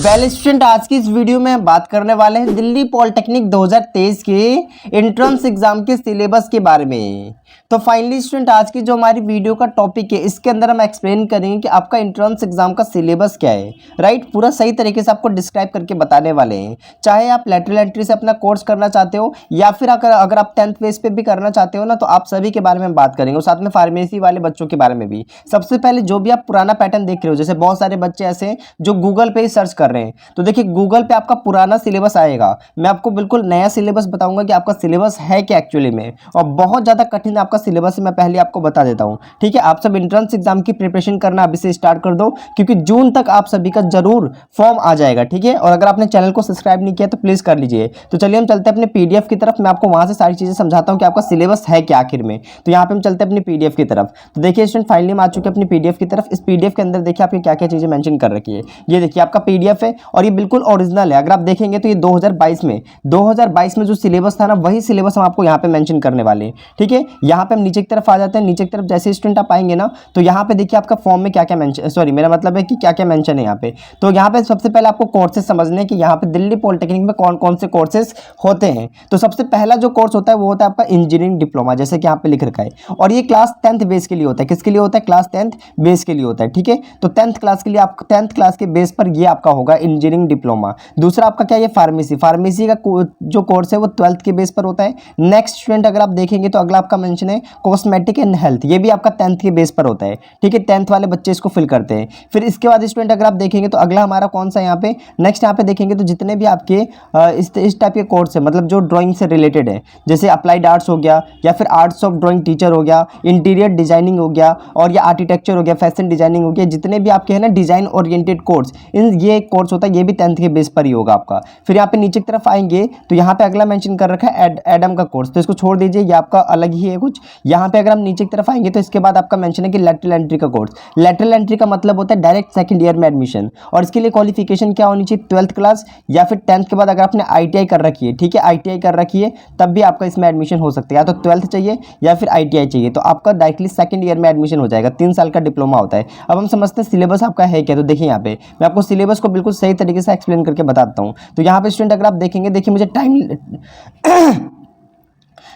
Well student, आज की इस वीडियो में बात करने वाले हैं दिल्ली पॉलिटेक्निक 2023 के एंट्रेंस एग्जाम के सिलेबस के बारे में। तो फाइनली स्टूडेंट, आज की जो हमारी वीडियो का टॉपिक है, इसके अंदर हम एक्सप्लेन करेंगे कि आपका एंट्रेंस एग्जाम का सिलेबस क्या है। राइट, पूरा सही तरीके से आपको डिस्क्राइब करके बताने वाले हैं। चाहे आप लैटरल एंट्री से अपना कोर्स करना चाहते हो या फिर अगर आप 10th बेस पे भी करना चाहते हो ना, तो आप सभी के बारे में बात करेंगे और साथ में फार्मेसी वाले बच्चों के बारे में भी। सबसे पहले जो भी आप पुराना पैटर्न देख रहे हो, जैसे बहुत सारे बच्चे ऐसे हैं जो गूगल पे ही सर्च कर रहे हैं, तो देखिए गूगल पे आपका पुराना सिलेबस आएगा। मैं आपको बिल्कुल नया सिलेबस बताऊंगा कि आपका सिलेबस है क्या एक्चुअली में, और बहुत ज़्यादा कठिन आपका सिलेबस है। मैं पहले आपको बता देता हूँ, ठीक है। आप सब एंट्रेंस एग्जाम की प्रिपरेशन करना अभी से स्टार्ट कर दो, क्योंकि जून तक आप सभी का जरूर फॉर्म आ जाएगा, ठीक है। और अगर आपने चैनल को सब्सक्राइब नहीं किया तो प्लीज़ कर लीजिए। तो चलिए हम चलते हैं अपने पीडीएफ की तरफ। मैं आपको वहाँ से सारी चीज़ें समझाता हूँ कि आपका सिलेबस है क्या आखिर में। तो यहाँ पे हम चलते हैं अपनी पीडीएफ की तरफ। तो देखिए स्टूडेंट, फाइनली हम आ चुके हैं अपनी पीडीएफ की तरफ। इस पीडीएफ के अंदर देखिए आपकी क्या क्या चीज़ें मेंशन कर रखी है। ये देखिए आपका पीडीएफ है और ये बिल्कुल ओरिजिनल है। अगर आप देखेंगे तो ये 2022 में जो सिलेबस था ना, वही सिलेबस हम आपको यहाँ पे मेंशन करने वाले हैं, ठीक है। यहाँ पे हम नीचे की तरफ आ जाते हैं। नीचे की तरफ जैसे स्टूडेंट आप आएंगे ना, तो यहाँ पे देखिए आपका फॉर्म में क्या क्या मेंशन, सॉरी मेरा मतलब है कि क्या क्या मेंशन है यहाँ पे। तो यहाँ पे सबसे पहले आपको कोर्सेज समझने हैं कि यहाँ पे दिल्ली पॉलिटेक्निक में कौन कौन से कोर्सेज होते हैं। तो सबसे पहला जो कोर्स होता है वो होता है आपका इंजीनियरिंग डिप्लोमा, जैसे कि यहाँ पे लिख रखा है। और ये क्लास 10th बेस के लिए होता है। किसके लिए होता है? क्लास 10th बेस के लिए होता है, ठीक है। तो 10th क्लास के लिए आप 10th क्लास के बेस पर ये आपका होगा इंजीनियरिंग डिप्लोमा। दूसरा आपका क्या है? फार्मेसी। फार्मेसी का जो कोर्स है वो 12th के बेस पर होता है। नेक्स्ट स्टूडेंट अगर आप देखेंगे तो अगला आपका मेंशन है कॉस्मेटिक एंड हेल्थ। ये भी आपका 10th के बेस पर होता है, ठीक है। 10th वाले बच्चे इसको फिल करते हैं। फिर इसके बाद स्टूडेंट अगर आप देखेंगे तो अगला हमारा कौन सा यहाँ पे नेक्स्ट यहाँ पे देखेंगे तो जितने भी आपके इस टाइप के कोर्स है, मतलब जो ड्राइंग से रिलेटेड है, जैसे अप्लाइड आर्ट्स हो गया, या फिर आर्ट्स ऑफ ड्राइंग टीचर हो गया, इंटीरियर डिजाइनिंग हो गया, और या आर्किटेक्चर हो गया, फैशन डिजाइनिंग हो गया, जितने भी आपके हैं ना डिजाइन ओरिएंटेड कोर्स, ये कोर्स होता है, ये भी 10th के बेस पर ही होगा आपका। फिर यहाँ पे नीचे की तरफ आएंगे तो यहाँ पे अगला मेंशन कर रखा है एडम का कोर्स, तो इसको छोड़ दीजिए, ये आपका अलग ही है कुछ। यहाँ पे अगर हम नीचे की तरफ आएंगे तो इसके बाद आपका मेंशन है कि लैटरल एंट्री का कोर्स। लैटरल एंट्री का मतलब होता है डायरेक्ट सेकंड ईयर में एडमिशन, और इसके लिए क्वालिफिकेशन क्या होनी चाहिए? 12th क्लास या फिर 10th के बाद अगर आपने आईटीआई कर रखी है, ठीक है, आईटीआई कर रखी है, तब भी आपका इसमें एडमिशन हो सकता है। या तो 12th चाहिए या फिर आईटीआई चाहिए, तो आपका डायरेक्टली सेकंड ईयर में एडमिशन हो जाएगा। 3 साल का डिप्लोमा होता है। अब हम समझते हैं सिलेबस आपका है क्या। तो देखिए यहाँ पे मैं आपको सिलेबस को बिल्कुल सही तरीके से एक्सप्लेन करके बताता हूँ। तो यहाँ पे स्टूडेंट अगर आप देखेंगे, देखिए मुझे टाइम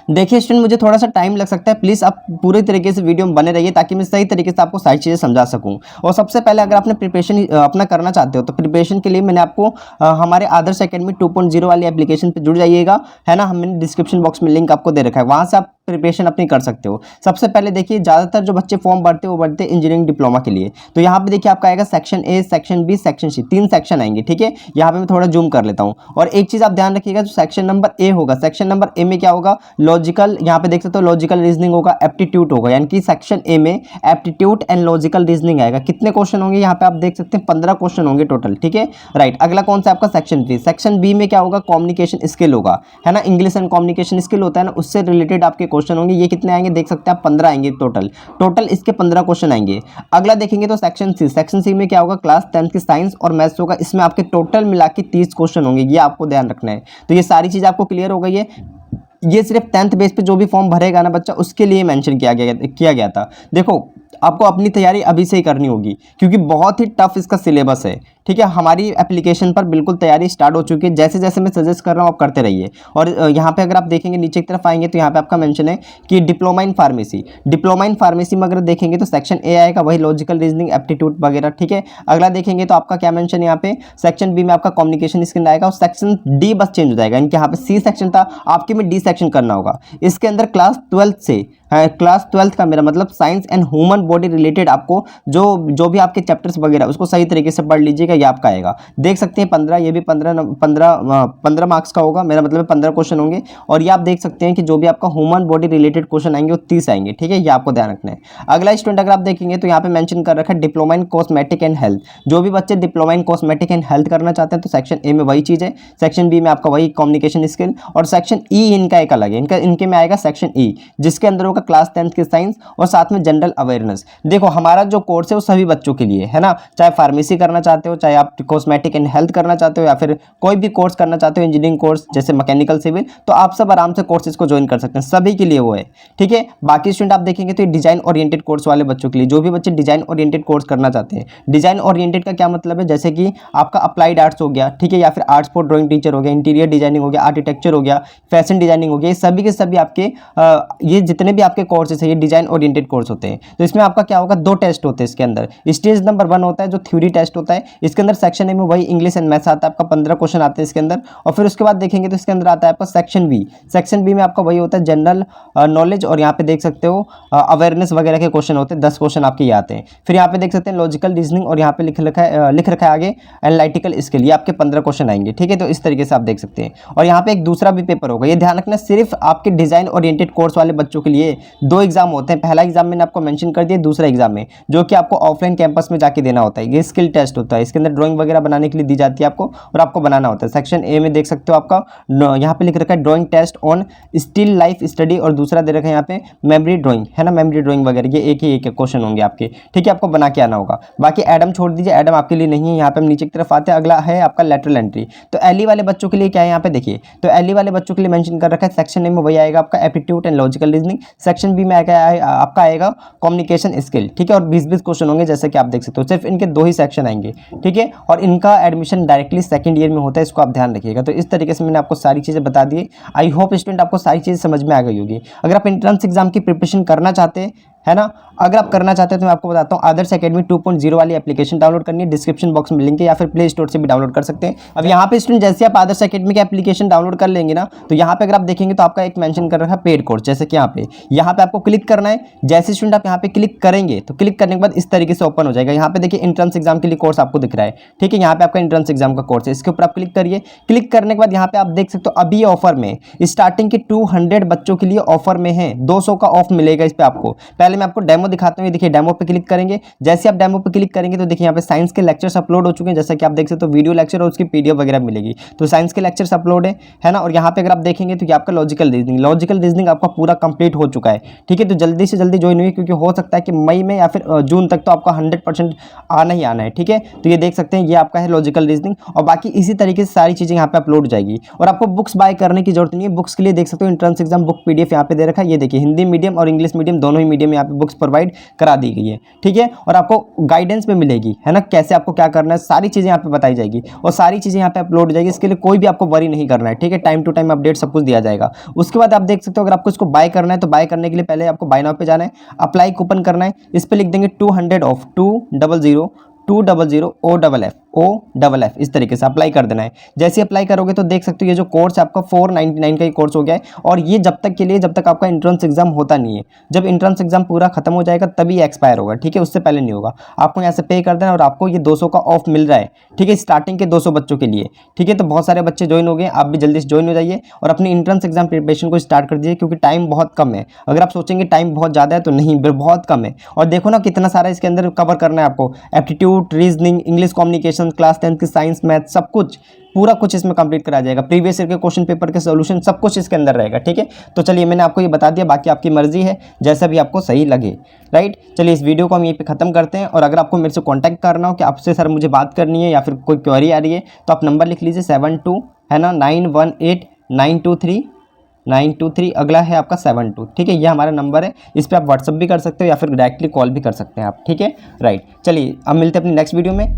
देखिए स्टूडेंट, मुझे थोड़ा सा टाइम लग सकता है, प्लीज़ आप पूरे तरीके से वीडियो में बने रहिए ताकि मैं सही तरीके से आपको सारी चीज़ें समझा सकूं। और सबसे पहले अगर आपने प्रिपरेशन अपना करना चाहते हो तो प्रिपरेशन के लिए मैंने आपको हमारे आदर्श एकेडमी 2.0 वाली एप्लीकेशन पे जुड़ जाइएगा, है ना। हमने डिस्क्रिप्शन बॉक्स में लिंक आपको दे रखा है, वहाँ से आप प्रिपरेशन अपनी कर सकते हो। सबसे पहले देखिए ज़्यादातर जो बच्चे फॉर्म भरते हैं वो भरते हैं इंजीनियरिंग डिप्लोमा के लिए। तो यहाँ पे देखिए आपका आएगा section A, section B, section C, 3 section आएंगे, ठीक है। यहाँ पे मैं थोड़ा जूम कर लेता हूँ। और एक चीज़ आप ध्यान रखिएगा, जो सेक्शन नंबर ए होगा, सेक्शन नंबर ए में क्या होगा? लॉजिकल, यहाँ पे देख सकते हो लॉजिकल रीजनिंग होगा, एप्टीट्यूड होगा, यानी कि सेक्शन ए में एप्टीट्यूड एंड लॉजिकल रीजनिंग आएगा। कितने क्वेश्चन होंगे यहाँ पे आप देख सकते हैं? 15 क्वेश्चन होंगे टोटल, ठीक है, राइट। अगला कौन सा आपका? Section B. सेक्शन बी में क्या होगा? कम्युनिकेशन स्किल होगा, है ना। इंग्लिश एंड कम्युनिकेशन स्किल होता है ना, उससे रिलेटेड आपके क्वेश्चन होंगे। ये कितने आएंगे देख सकते हैं आप? 15 आएंगे टोटल इसके 15 क्वेश्चन आएंगे। अगला देखेंगे तो सेक्शन सी। सेक्शन सी में क्या होगा? क्लास 10th की साइंस और मैथ्स होगा। इसमें आपके टोटल मिला के 30 क्वेश्चन होंगे, ये आपको ध्यान रखना है। तो ये सारी चीज़ आपको क्लियर हो गई है। ये सिर्फ 10th बेस पे जो भी फॉर्म भरेगा ना बच्चा, उसके लिए मेंशन किया गया था। देखो आपको अपनी तैयारी अभी से ही करनी होगी, क्योंकि बहुत ही टफ इसका सिलेबस है, ठीक है। हमारी एप्लीकेशन पर बिल्कुल तैयारी स्टार्ट हो चुकी है। जैसे जैसे मैं सजेस्ट कर रहा हूँ आप करते रहिए। और यहाँ पे अगर आप देखेंगे नीचे की तरफ आएंगे तो यहाँ पे आपका मेंशन है कि diploma in pharmacy. Diploma in pharmacy में अगर देखेंगे तो सेक्शन ए आएगा, वही लॉजिकल रीजनिंग, एप्टीट्यूड वगैरह, ठीक है। अगला देखेंगे तो आपका क्या मेंशन यहाँ पे? सेक्शन बी में आपका कम्युनिकेशन स्किल आएगा, और सेक्शन डी बस चेंज हो जाएगा। इनके यहाँ पे सी सेक्शन था, आपके में डी सेक्शन करना होगा। इसके अंदर क्लास 12th से क्लास 12th का मेरा मतलब science and human body related आपको जो भी आपके चैप्टर्स वगैरह उसको सही तरीके से पढ़ लीजिएगा, ये आपका आएगा। देख सकते हैं 15, ये भी 15 मार्क्स का होगा, मेरा मतलब 15 क्वेश्चन होंगे। और ये आप देख सकते हैं कि जो भी आपका ह्यूमन बॉडी रिलेटेड क्वेश्चन आएंगे वो 30 आएंगे, ठीक है। ये आपको ध्यान रखना है। अगला स्टूडेंट अगर आप देखेंगे तो यहाँ पे मेंशन कर रखा है diploma in cosmetic and health. जो भी बच्चे diploma in cosmetic and health करना चाहते हैं तो सेक्शन ए में वही चीज़ है, सेक्शन बी में आपका वही कम्युनिकेशन स्किल, और सेक्शन ई इनका एक अलग है। इनके में आएगा सेक्शन ई, जिसके अंदर होगा क्लास 10th की साइंस और साथ में जनरल अवेयरनेस। देखो हमारा जो कोर्स है वो सभी बच्चों के लिए है ना, चाहे फार्मेसी करना चाहते हो, चाहे चाहे आप कॉस्मेटिक एंड हेल्थ करना चाहते हो या फिर कोई भी कोर्स करना चाहते हो, इंजीनियरिंग कोर्स जैसे मैकेनिकल सिविल, तो आप सब आराम से कोर्सेज को ज्वाइन कर सकते हैं, सभी के लिए वो है। ठीक है, बाकी स्टूडेंट आप देखेंगे तो ये डिजाइन ओरिएंटेड कोर्स वाले बच्चों के लिए, जो भी बच्चे डिजाइन ओरिएंटेड कोर्स करना चाहते हैं। डिजाइन ओरिएंटेड का क्या मतलब है, जैसे कि आपका अप्लाइड आर्ट्स हो गया, ठीक है, या फिर आर्ट्स फॉर ड्राइंग टीचर हो गया, इंटीरियर डिजाइनिंग हो गया, आर्किटेक्चर हो गया, फैशन डिजाइनिंग हो गया, ये सभी के सभी आपके ये जितने भी आपके कोर्सेज है ये डिजाइन ओरिएंटेड कोर्स होते हैं। तो इसमें आपका क्या होगा, 2 टेस्ट होते हैं इसके अंदर। स्टेज नंबर 1 होता है जो थ्योरी टेस्ट होता है, इसके अंदर सेक्शन ए में वही इंग्लिश एंड मैथ्स आता है, आपका 15 क्वेश्चन आते हैं इसके अंदर। और फिर उसके बाद देखेंगे तो इसके अंदर आता है आपका सेक्शन बी। सेक्शन बी में आपका वही होता है जनरल नॉलेज, और यहाँ पे देख सकते हो अवेयरनेस वगैरह के क्वेश्चन होते हैं, 10 क्वेश्चन आपके ये आते हैं। फिर यहाँ पे देख सकते हैं लॉजिकल रीजनिंग, और यहाँ पे लिख रखा है आगे एनालिटिकल स्किल, ये आपके 15 क्वेश्चन आएंगे। ठीक है, तो इस तरीके से आप देख सकते हैं। और यहाँ पे एक दूसरा भी पेपर होगा, ये ध्यान रखना, सिर्फ आपके डिजाइन ओरिएंटेड कोर्स वाले बच्चों के लिए 2 एग्जाम होते हैं। पहला एग्जाम मैंने आपको मेंशन कर दिया, दूसरा एग्जाम में जो कि आपको ऑफलाइन कैंपस में जाके देना होता है, ये स्किल टेस्ट होता है। इसके अंदर ड्राइंग वगैरह बनाने के लिए दी जाती है आपको, और आपको बनाना होता है। सेक्शन ए में देख सकते हो आपका यहाँ पे लिख रखा है drawing test on still life study, और दूसरा दे रखा है यहाँ पे मेमोरी ड्राइंग, है ना, मेमोरी ड्राइंग वगैरह, ये एक ही एक क्वेश्चन होंगे आपके। ठीक है, आपको बना के आना होगा। बाकी एडम छोड़ दीजिए, एडम आपके लिए नहीं है। यहाँ पे हम नीचे की तरफ आते हैं, अगला है आपका लेटरल एंट्री। तो एलई वाले बच्चों के लिए क्या है, यहाँ पे देखिए, तो एलई वाले बच्चों के लिए मेंशन कर रखा है, सेक्शन ए में वही आएगा आपका aptitude and logical reasoning, section B में आपका आएगा कम्युनिकेशन स्किल। ठीक है, और 20-20 क्वेश्चन होंगे, जैसे कि आप देख सकते हो। सिर्फ इनके 2 ही सेक्शन आएंगे। ठीक है, और इनका एडमिशन डायरेक्टली सेकंड ईयर में होता है, इसको आप ध्यान रखिएगा। तो इस तरीके से मैंने आपको सारी चीज़ें बता दी। आई होप स्टूडेंट आपको सारी चीज़ें समझ में आ गई होगी। अगर आप एंट्रेंस एग्जाम की प्रिपरेशन करना चाहते हैं, है ना, अगर आप करना चाहते हैं तो मैं आपको बताता हूँ, आदर्श एकेडमी 2.0 वाली एप्लीकेशन डाउनलोड करनी है, डिस्क्रिप्शन बॉक्स में लिंक है, या फिर प्ले स्टोर से भी डाउनलोड कर सकते हैं। अब यहाँ पे स्टूडेंट जैसे आप आदर्श एकेडमी की एप्लीकेशन डाउनलोड कर लेंगे ना, तो यहाँ पे अगर आप देखेंगे तो आपका एक मेंशन कर रखा है पेड कोर्स, जैसे कि यहाँ पे आपको क्लिक करना है। जैसे स्टूडेंट आप यहाँ पे क्लिक करेंगे तो क्लिक करने के बाद इस तरीके से ओपन हो जाएगा। यहाँ पे देखिए एंट्रेंस एग्जाम के लिए कोर्स आपको दिख रहा है। ठीक है, यहाँ पे आपका एंट्रेंस एग्जाम का कोर्स है, इसके ऊपर आप क्लिक करिए। क्लिक करने के बाद यहाँ पे आप देख सकते हो अभी ऑफर में स्टार्टिंग के 200 बच्चों के लिए ऑफर में है, 200 का ऑफ मिलेगा इस पे आपको। पहले मैं आपको डेमो दिखाता हूँ, ये देखिए डेमो पे क्लिक करेंगे। जैसे आप डेमो पे क्लिक करेंगे तो देखिए यहाँ पे साइंस के लेक्चर्स अपलोड हो चुके हैं, जैसा कि आप देख सकते हो, वीडियो लेक्चर और उसकी पीडीएफ वगैरह मिलेगी। तो साइंस के लेक्चर्स अपलोड है ना। और यहाँ पे अगर आप देखेंगे तो ये आपका लॉजिकल रीजनिंग आपका पूरा कंप्लीट हो चुका है। ठीक है, तो जल्दी से जल्दी ज्वाइन हुई, क्योंकि हो सकता है कि मई में या फिर जून तक तो आपका 100% आना ही आना है। ठीक है, तो ये देख सकते हैं, ये आपका है लॉजिकल रीजनिंग, और बाकी इसी तरीके से सारी चीज़ें यहाँ पे अपलोड हो जाएगी। और आपको बुक्स बाय करने की जरूरत नहीं है। बुक्स के लिए देख सकते हो एंट्रेंस एग्जाम बुक पीडीएफ यहाँ पे दे रखा है, ये देखिए हिंदी मीडियम और इंग्लिश मीडियम दोनों ही मीडियम यहाँ पे बुक्स प्रोवाइड करा दी गई है। ठीक है, और आपको गाइडेंस में मिलेगी, है ना, कैसे आपको क्या करना है, सारी चीज़ें यहाँ पे बताई जाएगी और सारी चीज़ें यहाँ पे अपलोड हो जाएगी। इसके लिए कोई भी आपको वरी नहीं करना है। ठीक है, टाइम टू टाइम अपडेट सब कुछ दिया जाएगा। उसके बाद आप देख सकते हो, अगर आपको इसको बाय करना है तो बाय करने के लिए पहले आपको बाय नाउ पे जाना है, अप्लाई कूपन करना है, इस पर लिख देंगे 200 ऑफ 200 OFF इस तरीके से अप्लाई कर देना है। जैसे अप्लाई करोगे तो देख सकते हो ये जो कोर्स है आपका 499 का ही कोर्स हो गया है, और ये जब तक के लिए जब तक आपका एंट्रेंस एग्जाम होता नहीं है। जब एंट्रेंस एग्जाम पूरा खत्म हो जाएगा तभी एक्सपायर होगा। ठीक है, उससे पहले नहीं होगा। आपको यहाँ से पे कर देना और आपको ये 200 का ऑफ मिल रहा है। ठीक है, स्टार्टिंग के 200 बच्चों के लिए। ठीक है, तो बहुत सारे बच्चे ज्वाइन हो गए, आप भी जल्दी से ज्वाइन हो जाइए और अपनी एंट्रेंस एग्जाम प्रिपरेशन को स्टार्ट कर दीजिए, क्योंकि टाइम बहुत कम है। अगर आप सोचेंगे टाइम बहुत ज़्यादा है तो नहीं, बहुत कम है। और देखो ना कितना सारा इसके अंदर कवर करना है आपको, aptitude, reasoning, English communication, class 10 की साइंस, मैथ, सब कुछ पूरा कुछ इसमें कंप्लीट करा जाएगा। प्रीवियस ईयर के क्वेश्चन पेपर के सॉल्यूशन सब कुछ इसके अंदर रहेगा। ठीक है, तो चलिए मैंने आपको ये बता दिया, बाकी आपकी मर्जी है, जैसा भी आपको सही लगे। राइट, चलिए इस वीडियो को हम यहीं पे ख़त्म करते हैं। और अगर आपको मेरे से कांटेक्ट करना हो कि आपसे सर मुझे बात करनी है या फिर कोई क्वेरी आ रही है, तो आप नंबर लिख लीजिए 72 है ना 918923 अगला है आपका 72। ठीक है, ये हमारा नंबर है, इस पर आप व्हाट्सअप भी कर सकते हो या फिर डायरेक्टली कॉल भी कर सकते हैं आप। ठीक है, राइट, चलिए अब मिलते हैं अपनी नेक्स्ट वीडियो में।